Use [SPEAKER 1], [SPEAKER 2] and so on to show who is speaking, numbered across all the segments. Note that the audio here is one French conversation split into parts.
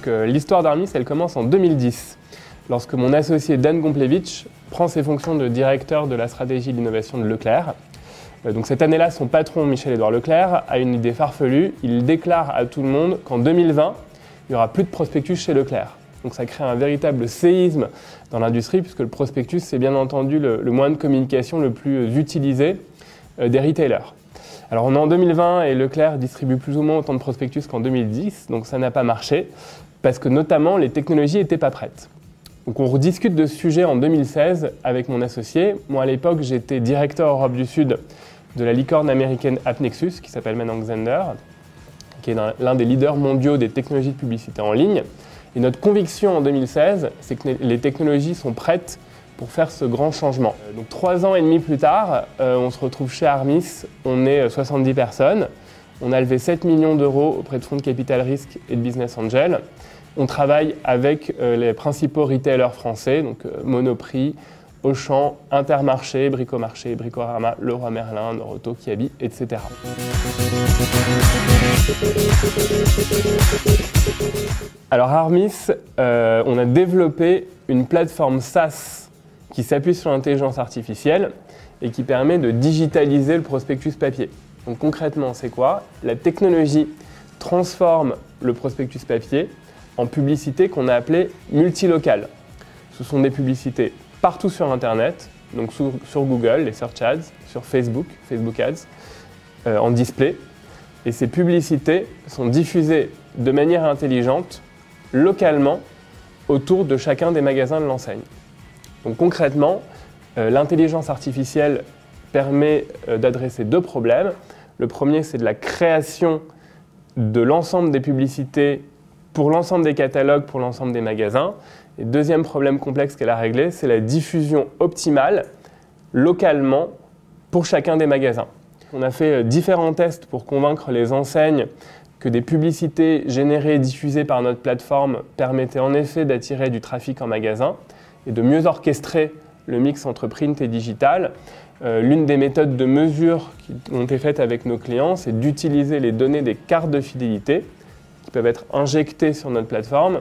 [SPEAKER 1] L'histoire d'Armis, elle commence en 2010, lorsque mon associé Dan Gomplevich prend ses fonctions de directeur de la stratégie de l'innovation de Leclerc. Donc cette année-là, son patron, Michel-Édouard Leclerc, a une idée farfelue. Il déclare à tout le monde qu'en 2020, il n'y aura plus de prospectus chez Leclerc. Donc ça crée un véritable séisme dans l'industrie, puisque le prospectus, c'est bien entendu le moyen de communication le plus utilisé des retailers. Alors on est en 2020 et Leclerc distribue plus ou moins autant de prospectus qu'en 2010, donc ça n'a pas marché, parce que notamment les technologies n'étaient pas prêtes. Donc on rediscute de ce sujet en 2016 avec mon associé. Moi à l'époque j'étais directeur Europe du Sud de la licorne américaine AppNexus, qui s'appelle maintenant Xandr, qui est l'un des leaders mondiaux des technologies de publicité en ligne. Et notre conviction en 2016, c'est que les technologies sont prêtes pour faire ce grand changement. Donc 3 ans et demi plus tard, on se retrouve chez Armis, on est 70 personnes, on a levé 7 millions d'euros auprès de fonds de capital risque et de business angel. On travaille avec les principaux retailers français, donc Monoprix, Auchan, Intermarché, Bricomarché, Bricorama, Leroy Merlin, Noroto, Kiabi, etc. Alors Armis, on a développé une plateforme SaaS qui s'appuie sur l'intelligence artificielle et qui permet de digitaliser le prospectus papier. Donc concrètement, c'est quoi? La technologie transforme le prospectus papier en publicité qu'on a appelée multilocale. Ce sont des publicités partout sur Internet, donc sur Google, les Search Ads, sur Facebook, Facebook Ads, en display. Et ces publicités sont diffusées de manière intelligente, localement, autour de chacun des magasins de l'enseigne. Donc concrètement, l'intelligence artificielle permet d'adresser 2 problèmes. Le premier, c'est de la création de l'ensemble des publicités pour l'ensemble des catalogues, pour l'ensemble des magasins. Et deuxième problème complexe qu'elle a réglé, c'est la diffusion optimale, localement, pour chacun des magasins. On a fait différents tests pour convaincre les enseignes que des publicités générées et diffusées par notre plateforme permettaient en effet d'attirer du trafic en magasin et de mieux orchestrer le mix entre print et digital. L'une des méthodes de mesure qui ont été faites avec nos clients, c'est d'utiliser les données des cartes de fidélité qui peuvent être injectées sur notre plateforme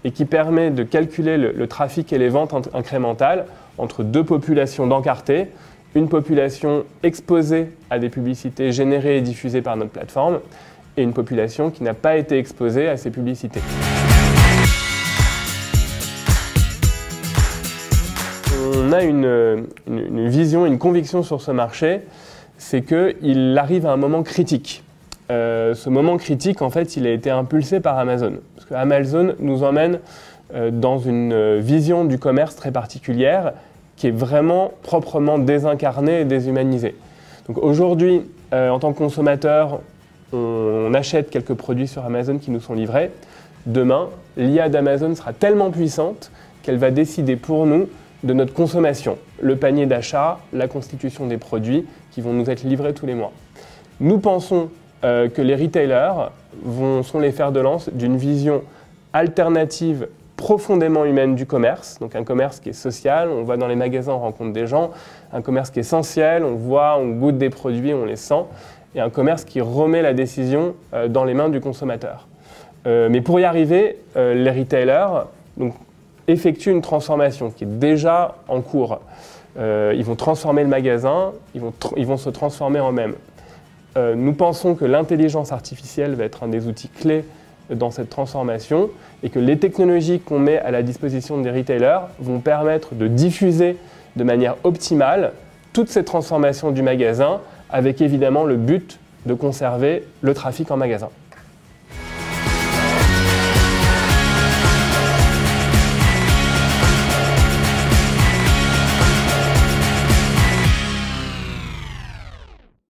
[SPEAKER 1] et qui permet de calculer le trafic et les ventes incrémentales entre 2 populations d'encartés, une population exposée à des publicités générées et diffusées par notre plateforme et une population qui n'a pas été exposée à ces publicités. On a une vision, une conviction sur ce marché, c'est qu'il arrive à un moment critique. Ce moment critique, en fait, il a été impulsé par Amazon. Parce que Amazon nous emmène dans une vision du commerce très particulière qui est vraiment proprement désincarnée et déshumanisée. Donc aujourd'hui, en tant que consommateur, on achète quelques produits sur Amazon qui nous sont livrés. Demain, l'IA d'Amazon sera tellement puissante qu'elle va décider pour nous de notre consommation, le panier d'achat, la constitution des produits qui vont nous être livrés tous les mois. Nous pensons que les retailers sont les fers de lance d'une vision alternative profondément humaine du commerce, donc un commerce qui est social, on va dans les magasins, on rencontre des gens, un commerce qui est essentiel, on voit, on goûte des produits, on les sent, et un commerce qui remet la décision dans les mains du consommateur. Mais pour y arriver, les retailers effectuent une transformation qui est déjà en cours. Ils vont transformer le magasin, ils vont se transformer en eux-mêmes. Nous pensons que l'intelligence artificielle va être un des outils clés dans cette transformation et que les technologies qu'on met à la disposition des retailers vont permettre de diffuser de manière optimale toutes ces transformations du magasin avec évidemment le but de conserver le trafic en magasin.